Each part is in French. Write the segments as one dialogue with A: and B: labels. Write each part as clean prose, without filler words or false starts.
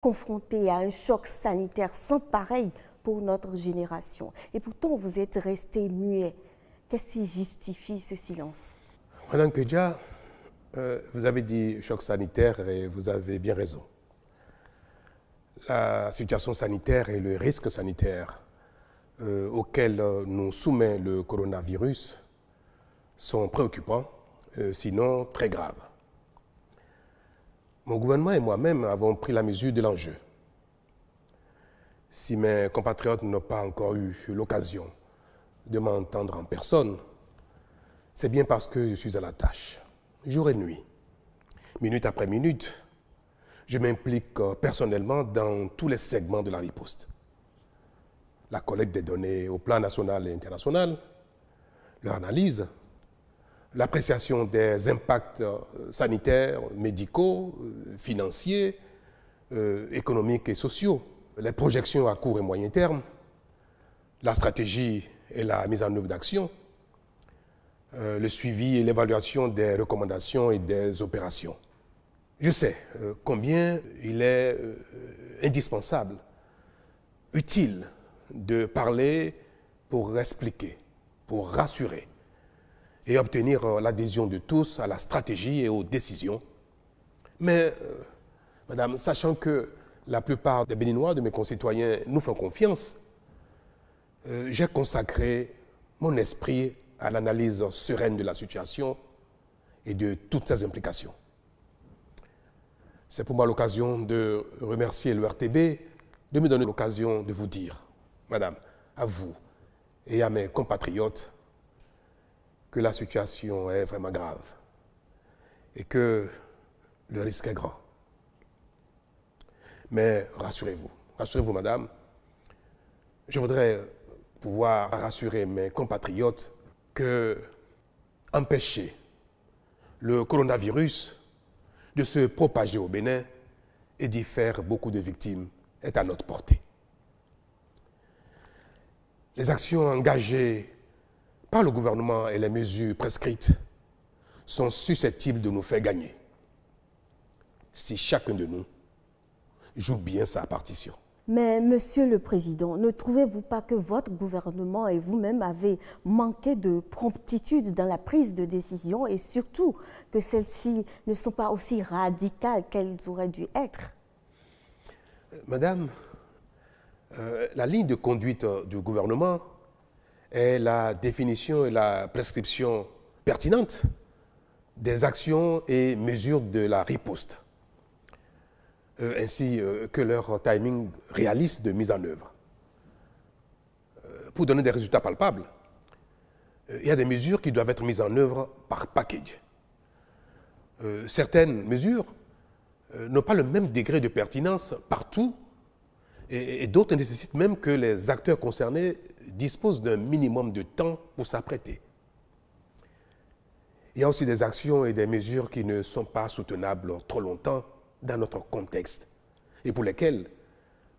A: confrontés à un choc sanitaire sans pareil pour notre génération. Et pourtant, vous êtes resté muet. Qu'est-ce qui justifie ce silence?
B: Madame Kedja, vous avez dit choc sanitaire et vous avez bien raison. La situation sanitaire et le risque sanitaire auquel nous soumet le coronavirus sont préoccupants, sinon très graves. Mon gouvernement et moi-même avons pris la mesure de l'enjeu. Si mes compatriotes n'ont pas encore eu l'occasion de m'entendre en personne, c'est bien parce que je suis à la tâche, jour et nuit, minute après minute. Je m'implique personnellement dans tous les segments de la riposte. La collecte des données au plan national et international, leur analyse, l'appréciation des impacts sanitaires, médicaux, financiers, économiques et sociaux, les projections à court et moyen terme, la stratégie et la mise en œuvre d'actions, le suivi et l'évaluation des recommandations et des opérations. Je sais combien il est indispensable, utile de parler pour expliquer, pour rassurer et obtenir l'adhésion de tous à la stratégie et aux décisions. Mais, Madame, sachant que la plupart des Béninois, de mes concitoyens, nous font confiance, j'ai consacré mon esprit à l'analyse sereine de la situation et de toutes ses implications. C'est pour moi l'occasion de remercier le RTB de me donner l'occasion de vous dire, Madame, à vous et à mes compatriotes, que la situation est vraiment grave et que le risque est grand. Mais rassurez-vous, Madame, je voudrais pouvoir rassurer mes compatriotes que empêcher le coronavirus de se propager au Bénin et d'y faire beaucoup de victimes est à notre portée. Les actions engagées par le gouvernement et les mesures prescrites sont susceptibles de nous faire gagner si chacun de nous joue bien sa partition.
A: Mais, Monsieur le Président, ne trouvez-vous pas que votre gouvernement et vous-même avez manqué de promptitude dans la prise de décision et surtout que celles-ci ne sont pas aussi radicales qu'elles auraient dû être?
B: Madame, la ligne de conduite du gouvernement est la définition et la prescription pertinente des actions et mesures de la riposte, ainsi que leur timing réaliste de mise en œuvre. Pour donner des résultats palpables, il y a des mesures qui doivent être mises en œuvre par package. Certaines mesures n'ont pas le même degré de pertinence partout et d'autres nécessitent même que les acteurs concernés disposent d'un minimum de temps pour s'apprêter. Il y a aussi des actions et des mesures qui ne sont pas soutenables trop longtemps dans notre contexte et pour lesquelles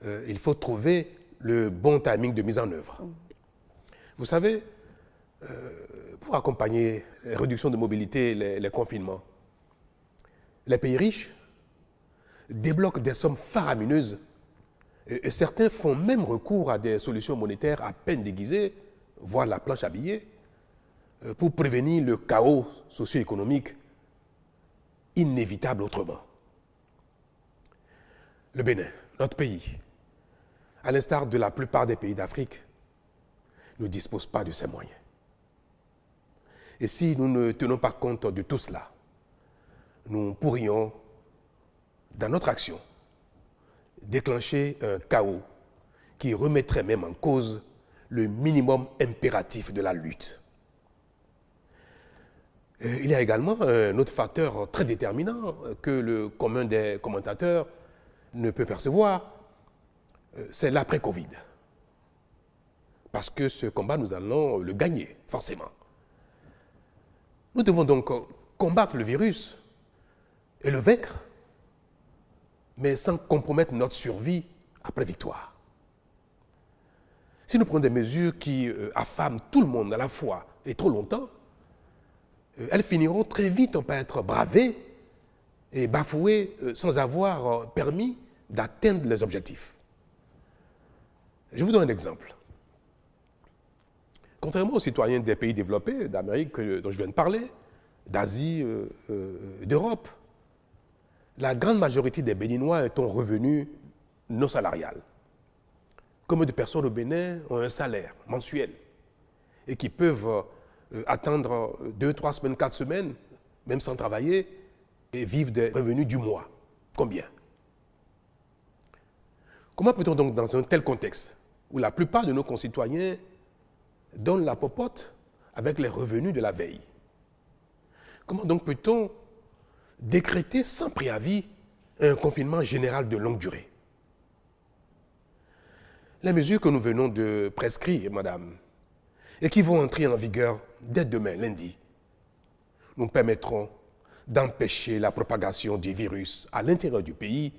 B: il faut trouver le bon timing de mise en œuvre. Vous savez, pour accompagner les réductions de mobilité et les confinements, les pays riches débloquent des sommes faramineuses et certains font même recours à des solutions monétaires à peine déguisées, voire la planche à billets, pour prévenir le chaos socio-économique inévitable autrement. Le Bénin, notre pays, à l'instar de la plupart des pays d'Afrique, ne dispose pas de ces moyens. Et si nous ne tenons pas compte de tout cela, nous pourrions, dans notre action, déclencher un chaos qui remettrait même en cause le minimum impératif de la lutte. Il y a également un autre facteur très déterminant que le commun des commentateurs ne peut percevoir, c'est l'après-Covid. Parce que ce combat, nous allons le gagner, forcément. Nous devons donc combattre le virus et le vaincre, mais sans compromettre notre survie après victoire. Si nous prenons des mesures qui affament tout le monde à la fois et trop longtemps, elles finiront très vite par être bravées et bafouées sans avoir permis d'atteindre les objectifs. Je vous donne un exemple. Contrairement aux citoyens des pays développés, d'Amérique dont je viens de parler, d'Asie, d'Europe, la grande majorité des Béninois ont un revenu non salarial. Comme des personnes au Bénin ont un salaire mensuel et qui peuvent attendre 2, 3 semaines, 4 semaines, même sans travailler, et vivre des revenus du mois. Combien? Comment peut-on donc, dans un tel contexte, où la plupart de nos concitoyens donnent la popote avec les revenus de la veille, comment donc peut-on décréter sans préavis un confinement général de longue durée? Les mesures que nous venons de prescrire, madame, et qui vont entrer en vigueur dès demain, lundi, nous permettront d'empêcher la propagation du virus à l'intérieur du pays,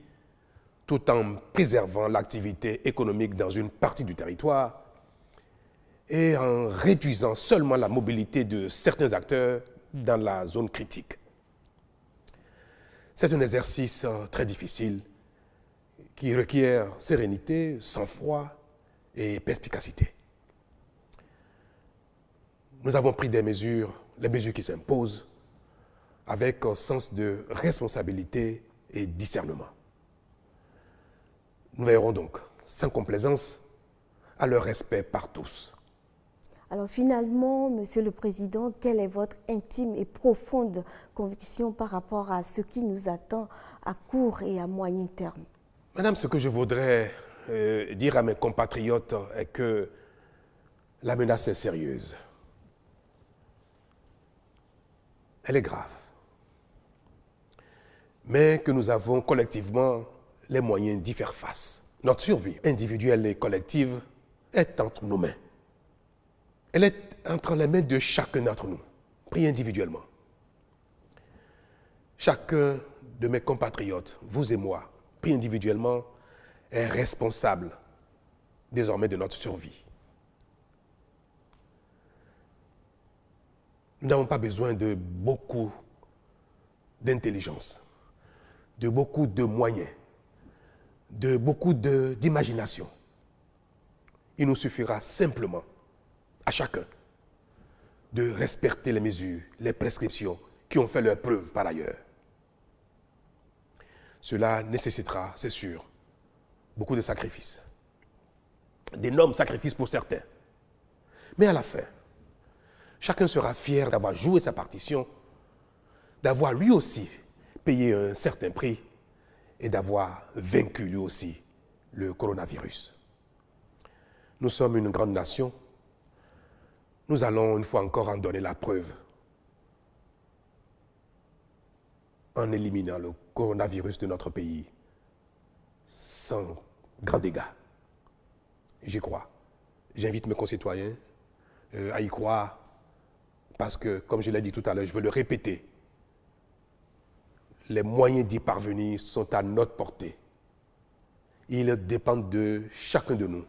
B: tout en préservant l'activité économique dans une partie du territoire et en réduisant seulement la mobilité de certains acteurs dans la zone critique. C'est un exercice très difficile qui requiert sérénité, sang-froid et perspicacité. Nous avons pris des mesures, les mesures qui s'imposent, avec un sens de responsabilité et discernement. Nous veillerons donc, sans complaisance, à leur respect par tous.
A: Alors finalement, Monsieur le Président, quelle est votre intime et profonde conviction par rapport à ce qui nous attend à court et à moyen terme?
B: Madame, ce que je voudrais dire à mes compatriotes est que la menace est sérieuse. Elle est grave. Mais que nous avons collectivement les moyens d'y faire face. Notre survie individuelle et collective est entre nos mains. Elle est entre les mains de chacun d'entre nous, pris individuellement. Chacun de mes compatriotes, vous et moi, pris individuellement, est responsable désormais de notre survie. Nous n'avons pas besoin de beaucoup d'intelligence, de beaucoup de moyens, de beaucoup d'imagination. Il nous suffira simplement à chacun de respecter les mesures, les prescriptions qui ont fait leur preuve par ailleurs. Cela nécessitera, c'est sûr, beaucoup de sacrifices, d'énormes sacrifices pour certains. Mais à la fin, chacun sera fier d'avoir joué sa partition, d'avoir lui aussi payé un certain prix et d'avoir vaincu lui aussi le coronavirus. Nous sommes une grande nation. Nous allons une fois encore en donner la preuve en éliminant le coronavirus de notre pays sans grand dégât. J'y crois. J'invite mes concitoyens à y croire parce que, comme je l'ai dit tout à l'heure, je veux le répéter, les moyens d'y parvenir sont à notre portée. Ils dépendent de chacun de nous.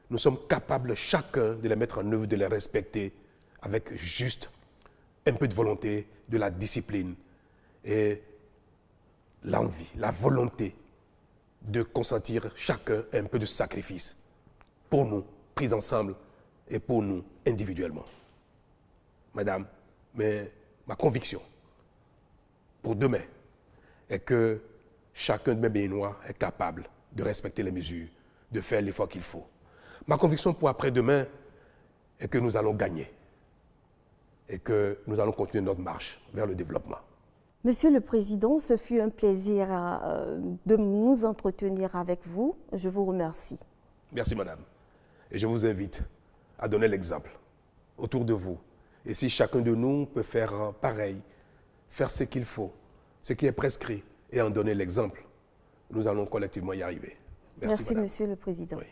B: Nous sommes capables chacun de les mettre en œuvre, de les respecter avec juste un peu de volonté, de la discipline et l'envie, la volonté de consentir chacun un peu de sacrifice pour nous, pris ensemble, et pour nous individuellement. Madame, mais ma conviction pour demain est que chacun de mes Béninois est capable de respecter les mesures, de faire l'effort qu'il faut. Ma conviction pour après-demain est que nous allons gagner et que nous allons continuer notre marche vers le développement.
A: Monsieur le Président, ce fut un plaisir de nous entretenir avec vous. Je vous remercie.
B: Merci, madame. Et je vous invite à donner l'exemple autour de vous. Et si chacun de nous peut faire pareil, faire ce qu'il faut, ce qui est prescrit, et en donner l'exemple, nous allons collectivement y arriver.
A: Merci, Monsieur le Président.
B: Oui.